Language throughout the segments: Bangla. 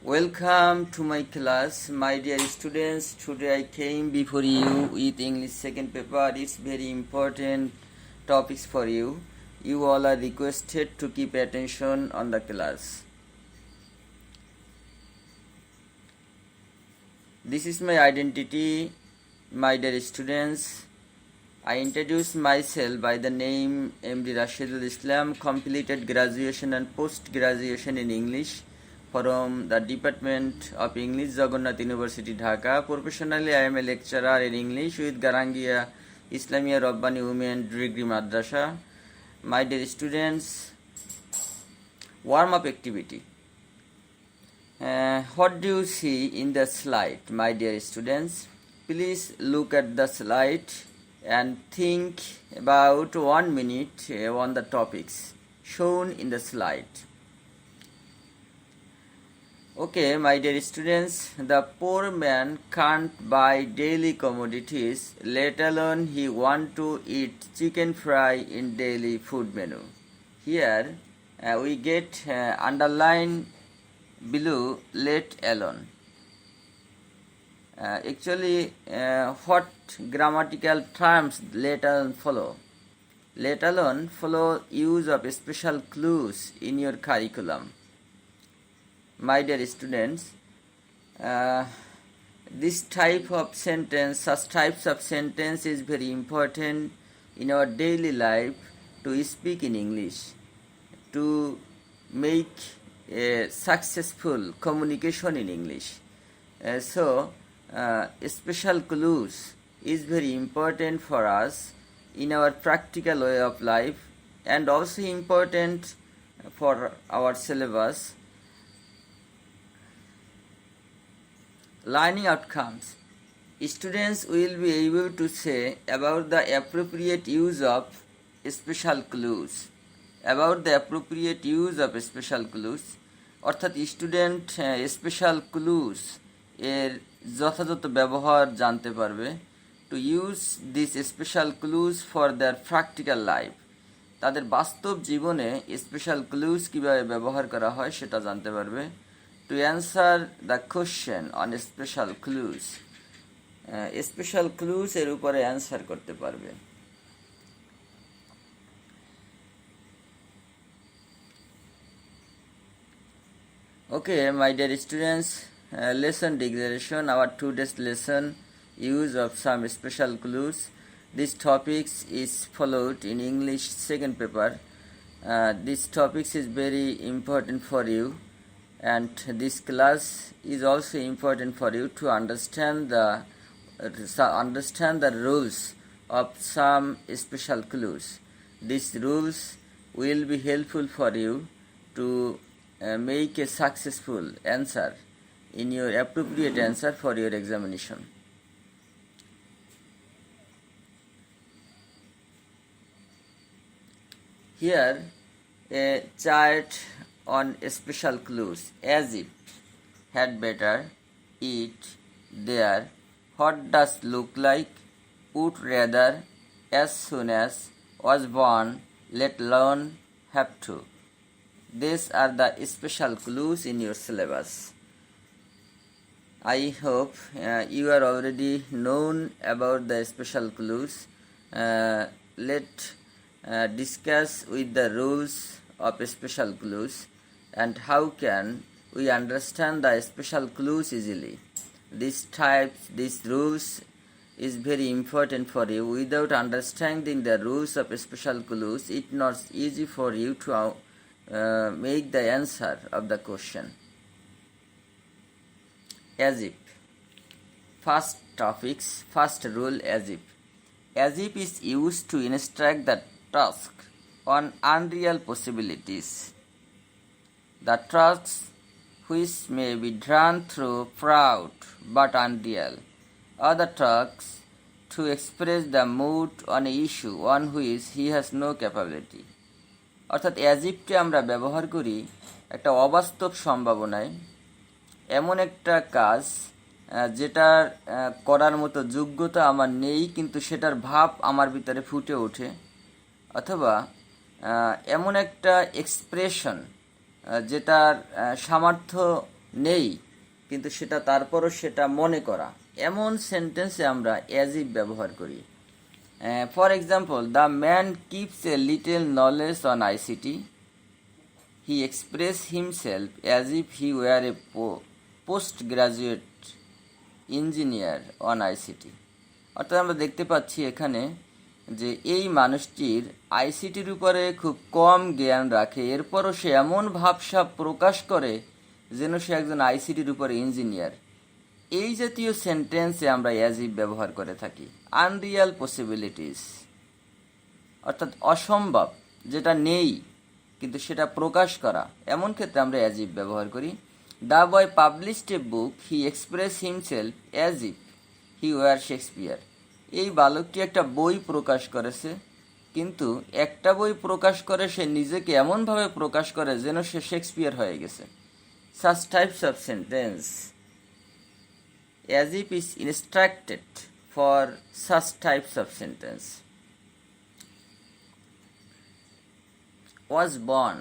Welcome to my class, my dear students. Today I came before you with English second paper. It's very important topics for you. You all are requested to keep attention on the class. This is my identity, my dear students. I introduce myself by the name MD Rashidul Islam, completed graduation and post-graduation in English from the Department of English, Jagannath University, Dhaka. Professionally, I am a lecturer in English with Garangia Islamia Rabbani Women Degree Madrasa. My dear students, warm-up activity. What do you see in the slide, my dear students? Please look at the slide and think about 1 minute on the topics shown in the slide. Okay, my dear students, the poor man can't buy daily commodities, let alone he want to eat chicken fry in daily food menu. Here we get underline below let alone. Actually, what grammatical terms let alone follow? Let alone follow use of special clues in your curriculum. My dear students, this type of sentence, such types of sentence is very important in our daily life to speak in English, to make a successful communication in English. Special clues is very important for us in our practical way of life and also important for our syllabus. Learning outcomes. Students will be able to say about the appropriate use of special clues. About the appropriate use of special clues. অর্থাৎ স্টুডেন্ট স্পেশাল ক্লুজ এর যথাযথ ব্যবহার জানতে পারবে to use this special clues for their practical life. তাদের বাস্তব জীবনে স্পেশাল ক্লুজ কীভাবে ব্যবহার করা হয় সেটা জানতে পারবে। To answer the question on special clues, special clues এর উপরে অ্যান্সার করতে পারবে। Okay, my dear students, lesson declaration. Our today's lesson, use of some special clues. This topics is followed in English second paper. This topics is very important for you. And this class is also important for you to understand the rules of some special clues. These rules will be helpful for you to make a successful answer in your appropriate answer for your examination. Here a chart on special clues, as if, had better, eat, there, what does look like, would rather, as soon as, was born, let alone, have to. These are the special clues in your syllabus. I hope you are already known about the special clues. Let's discuss with the rules of special clues and how can we understand the special clues easily. These rules is very important for you. Without understanding the rules of special clues, it's not easy for you to make the answer of the question. As if. First rule, as if. As if is used to instruct the task on unreal possibilities. The tasks which may be drawn through proud but unreal, other tasks to express the mood on an issue on which he has no capability. অর্থাৎ অ্যাজিভকে আমরা ব্যবহার করি একটা অবাস্তব সম্ভাবনায়, এমন একটা কাজ যেটার করার মতো যোগ্যতা আমার নেই কিন্তু সেটার ভাব আমার ভিতরে ফুটে ওঠে, অথবা এমন একটা এক্সপ্রেশন যেটার সামর্থ্য নেই, কিন্তু সেটা তারপরও সেটা মনে করা, এমন সেন্টেন্সে আমরা অ্যাজ ইফ ব্যবহার করি। For example, the man keeps a little knowledge on ICT, he express himself as if he war A post graduate engineer on ICT. অর্থাৎ আমরা দেখতে পাচ্ছি এখানে যে এই মানুষটির আইসিটির উপরে খুব কম জ্ঞান রাখে, এরপরও সে এমন ভাবসাব প্রকাশ করে যেন সে একজন আইসিটির উপরে ইঞ্জিনিয়ার। এই জাতীয় সেন্টেন্সে আমরা অ্যাজ ইফ ব্যবহার করে থাকি। আনরিয়াল পসিবিলিটিস, অর্থাৎ অসম্ভব, যেটা নেই কিন্তু সেটা প্রকাশ করা, এমন ক্ষেত্রে আমরা অ্যাজ ইফ ব্যবহার করি। The boy published a book, he express himself as if he war Shakespeare. এই বালকটি একটা বই প্রকাশ করেছে, কিন্তু একটা বই প্রকাশ করে সে নিজেকে এমনভাবে প্রকাশ করে যেন সে শেক্সপিয়ার হয়ে গেছে। Such types of sentence, as if is instructed for such types of sentence. Was born.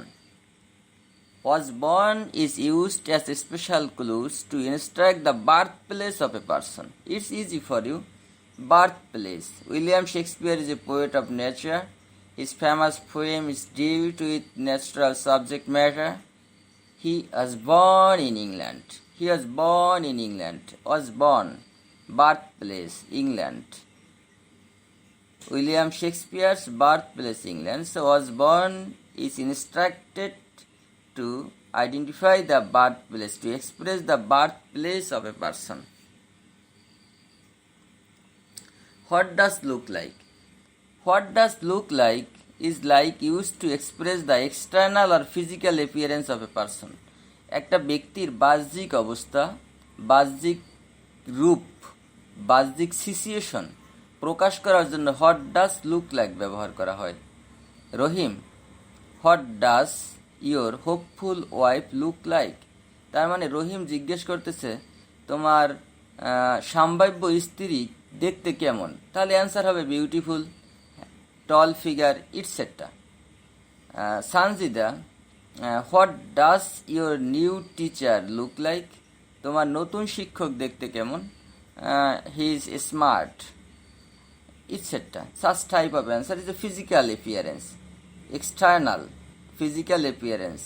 Was born is used as a special clues to instruct the birthplace of a person. It's easy for you. Birthplace. William Shakespeare is a poet of nature. His famous poem is dealt with natural subject matter. He was born in England. He was born in England. Was born. Birthplace, England. William Shakespeare's birthplace, England. So was born is instructed to identify the birthplace, to express the birthplace of a person. What does look like? What does look like is like used to express the external or physical appearance of a person. একটা ব্যক্তির বাহ্যিক অবস্থা, বাহ্যিক রূপ, বাহ্যিক সিচুয়েশন প্রকাশ করার জন্য হোয়াট ডাজ লুক লাইক ব্যবহার করা হয়। Rahim, what does your hopeful wife look like? তার মানে রহিম জিজ্ঞেস করতেছে তোমার সম্ভাব্য স্ত্রী দেখতে কেমন? তাহলে অ্যান্সার হবে beautiful, tall figure, etcetera. Sanjida, what does your new teacher look like? তোমার নতুন শিক্ষক দেখতে কেমন? He is smart, etcetera. Such type of answer is a physical appearance. External physical appearance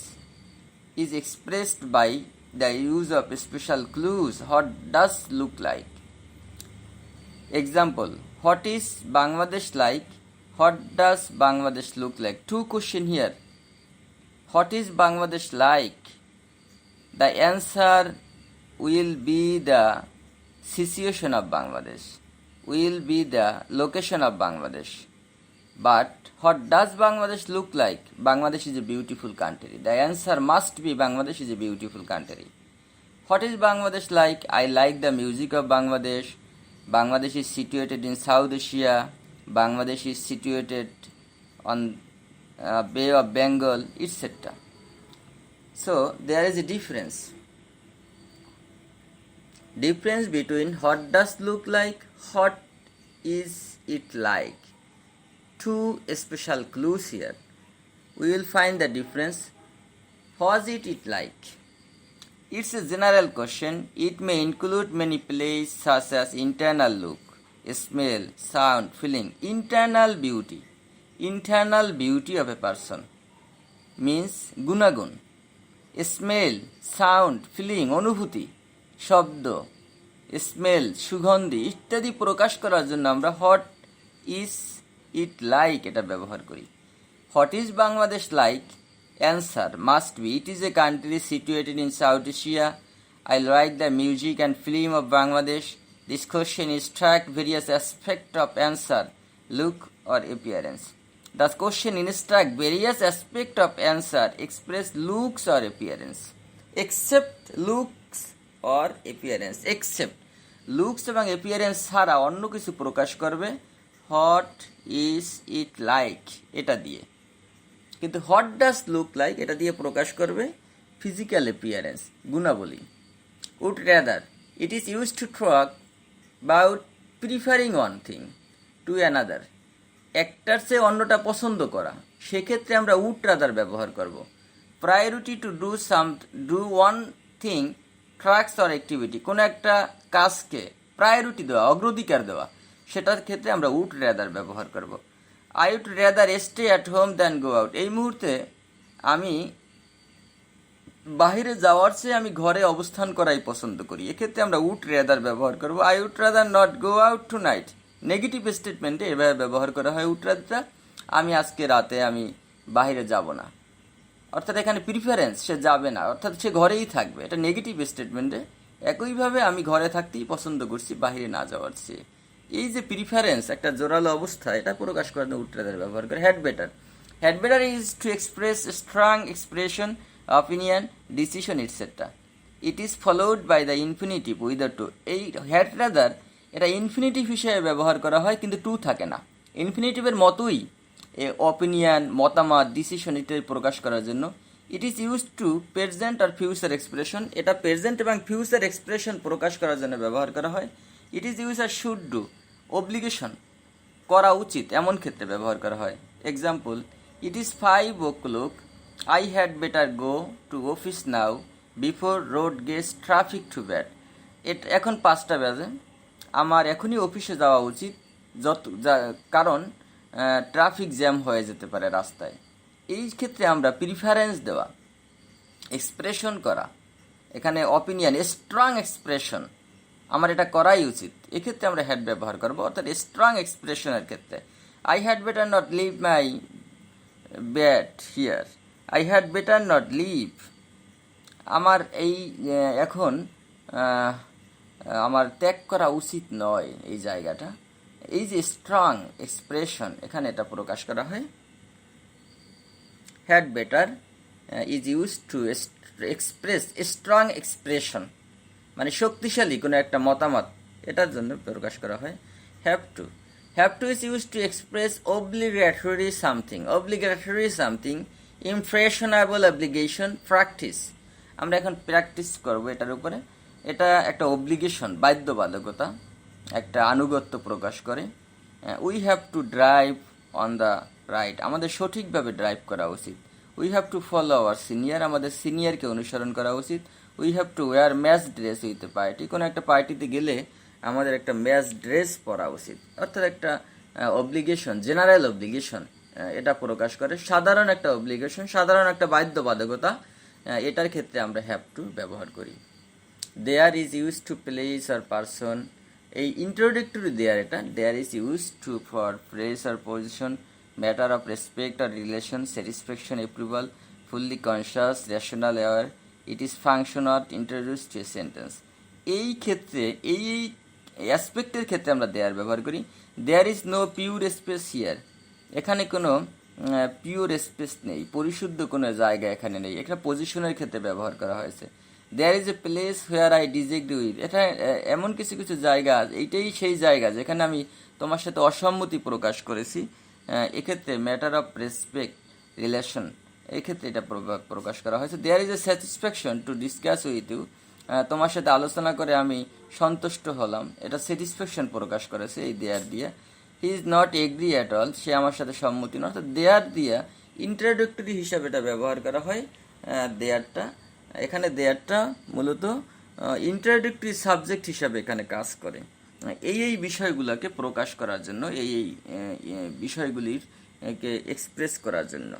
is expressed by the use of special clues. What does look like? Example, what is Bangladesh like? What does Bangladesh look like? Two questions here. What is Bangladesh like? The answer will be the situation of Bangladesh, will be the location of Bangladesh. But what does Bangladesh look like? Bangladesh is a beautiful country. The answer must be Bangladesh is a beautiful country. What is Bangladesh like? I like the music of Bangladesh. Bangladesh is situated in South Asia. Bangladesh is situated on Bay of Bengal, etc. So there is a difference. Difference between what does look like, what is it like. Two special clues here. We will find the difference. Was it like? It's a general question. It may include many plays such as internal look, smell, sound, feeling. Internal beauty. Internal beauty of a person means gunagun. Smell, sound, feeling, অনুভূতি, শব্দ, স্মেল, সুগন্ধি ইত্যাদি প্রকাশ করার জন্য আমরা হোয়াট ইজ ইট লাইক এটা ব্যবহার করি। What is Bangladesh like? Answer must be it is a country situated in south Asia. I like the music and film of Bangladesh. This question is track various aspect of answer, look or appearance. The question instruct various aspects of answer, express looks or appearance. Except looks or appearance. Except looks এবং appearance ছাড়া অন্য কিছু প্রকাশ করবে হোয়াট ইজ ইট লাইক এটা দিয়ে, কিন্তু হোয়াট ডাজ লুক লাইক এটা দিয়ে প্রকাশ করবে ফিজিক্যাল অ্যাপিয়ারেন্স, গুণাবলী। Would rather, it is use to talk about preferring one thing to another. একটার চেয়ে অন্যটা পছন্দ করা, সেক্ষেত্রে আমরা উড রাদার ব্যবহার করব। Priority to do one thing tracks or activity, কোনো একটা কাজকে প্রায়োরিটি দেওয়া, অগ্রাধিকার দেওয়া, সেটার ক্ষেত্রে আমরা উড রেদার ব্যবহার করব। I would rather stay at home than go out, এই মুহূর্তে আমি বাহিরে যাওয়ার চেয়ে আমি ঘরে অবস্থান করাই পছন্দ করি, এক্ষেত্রে আমরা উড রেদার ব্যবহার করব। I would rather not go out tonight, negative স্টেটমেন্টে এভাবে ব্যবহার করা হয় উড রাদারটা, আমি আজকে রাতে আমি বাহিরে যাব না, অর্থাৎ এখানে প্রিফারেন্স, সে যাবে না, অর্থাৎ সে ঘরেই থাকবে, এটা নেগেটিভ স্টেটমেন্টে। একইভাবে আমি ঘরে থাকতেই পছন্দ করছি বাহিরে না যাওয়ার চেয়ে, এই যে প্রিফারেন্স, একটা জোরালো অবস্থা, এটা প্রকাশ করার জন্য উড রাদার ব্যবহার করে। Had better, had better is to express strong expression, opinion, decision etcetera. It is followed by the infinitive with the to, এই হ্যাড রাদার এটা ইনফিনিটিভ হিসেবে ব্যবহার করা হয়, কিন্তু টু থাকে না। ইনফিনিটিভের মতোই অপিনিয়ন, মতামত, ডিসিশন ইত্যাদি প্রকাশ করার জন্য। It is use to present or future expression, এটা প্রেজেন্ট এবং ফিউচার এক্সপ্রেশন প্রকাশ করার জন্য ব্যবহার করা হয়। It is use or should do, obligation, করা উচিত, এমন ক্ষেত্রে ব্যবহার করা হয়। Example, it is 5 o'clock, I had better go to office now before road gets traffic too bad, এখন 5টা বাজে, আমার এখনই অফিসে যাওয়া উচিত, কারণ ট্রাফিক জ্যাম হয়ে যেতে পারে রাস্তায়। এই ক্ষেত্রে আমরা প্রিফারেন্স দেওয়া, এক্সপ্রেশন করা, এখানে অপিনিয়ন, স্ট্রং এক্সপ্রেশন, আমার এটা করাই উচিত, এক্ষেত্রে আমরা হ্যাড ব্যবহার করবো, অর্থাৎ স্ট্রং এক্সপ্রেশনের ক্ষেত্রে। I had better not leave my bed here, I had better not leave, আমার এই এখন আমার ত্যাগ করা উচিত নয় এই জায়গাটা। এই যে স্ট্রং এক্সপ্রেশন, এখানে এটা প্রকাশ করা হয়। Had better is use to express strong expression, মানে শক্তিশালী কোনো একটা মতামত, এটার জন্য প্রকাশ করা হয়। Have to, have to is use to express obligatory something, obligatory something, impressionable obligation, practice, আমরা এখন প্র্যাকটিস করব এটার উপরে। এটা একটা অব্লিগেশন, বাধ্যবাধকতা, একটা আনুগত্য প্রকাশ করে। We have to drive on the right, আমাদের সঠিকভাবে ড্রাইভ করা উচিত। We have to follow our senior, আমাদের সিনিয়রকে অনুসরণ করা উচিত। We have to wire match dress with a party, কোনো একটা পার্টিতে গেলে আমাদের একটা ম্যাচ ড্রেস পরা উচিত, অর্থাৎ একটা অব্লিগেশন, জেনারেল অব্লিগেশন, এটা প্রকাশ করে। সাধারণ একটা অব্লিগেশন, সাধারণ একটা বাধ্যবাধকতা, এটার ক্ষেত্রে আমরা হ্যাভ টু ব্যবহার করি। There is use to place or person, এই ইন্ট্রোডাক্টরি দেয়ার, এটা there is use to for place or position, matter of respect or relation, satisfaction, approval, fully conscious, rational aware, it is function or introduce to a sentence. এই ক্ষেত্রে এই অ্যাসপেক্টের ক্ষেত্রে আমরা দেয়ার ব্যবহার করি। There is no pure space here, এখানে কোনো পিওর স্পেস নেই, পরিশুদ্ধ কোনো জায়গা এখানে নেই, এটা পজিশনের ক্ষেত্রে ব্যবহার করা হয়েছে। There is a place where I disagree with, এটা এমন কিছু কিছু জায়গা, এইটাই সেই জায়গা যেখানে আমি তোমার সাথে অসম্মতি প্রকাশ করেছি, এক্ষেত্রে ম্যাটার অফ রেসপেক্ট, রিলেশন, এক্ষেত্রে এটা প্রকাশ করা হয়েছে। There is a satisfaction to discuss with you, তোমার সাথে আলোচনা করে আমি সন্তুষ্ট হলাম, এটা স্যাটিসফ্যাকশন প্রকাশ করেছে এই দেয়ার দিয়ে। He is not agree at all, সে আমার সাথে সম্মতি নয়, অর্থাৎ দেয়ার দিয়া ইন্ট্রোডাক্টরি হিসাবে এটা ব্যবহার করা হয়। দেয়ারটা, এখানে দেয়ারটা মূলত ইন্ট্রোডাক্টরি সাবজেক্ট হিসাবে এখানে কাজ করে, এই বিষয়গুলোকে প্রকাশ করার জন্য, এই বিষয়গুলির এক্সপ্রেস করার জন্য।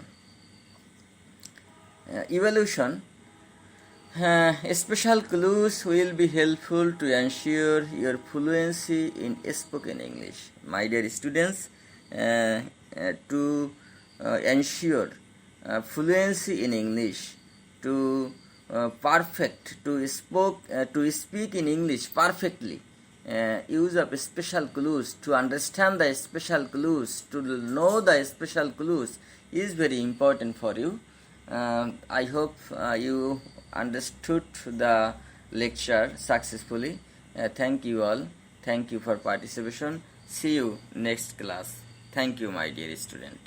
Evaluation, special clues will be helpful to ensure your fluency in spoken English. My dear students, to ensure fluency in English, to speak in English perfectly, use of special clues, to understand the special clues, to know the special clues is very important for you. I hope you understood the lecture successfully. Thank you all. Thank you for participation. See you next class. Thank you, my dear student.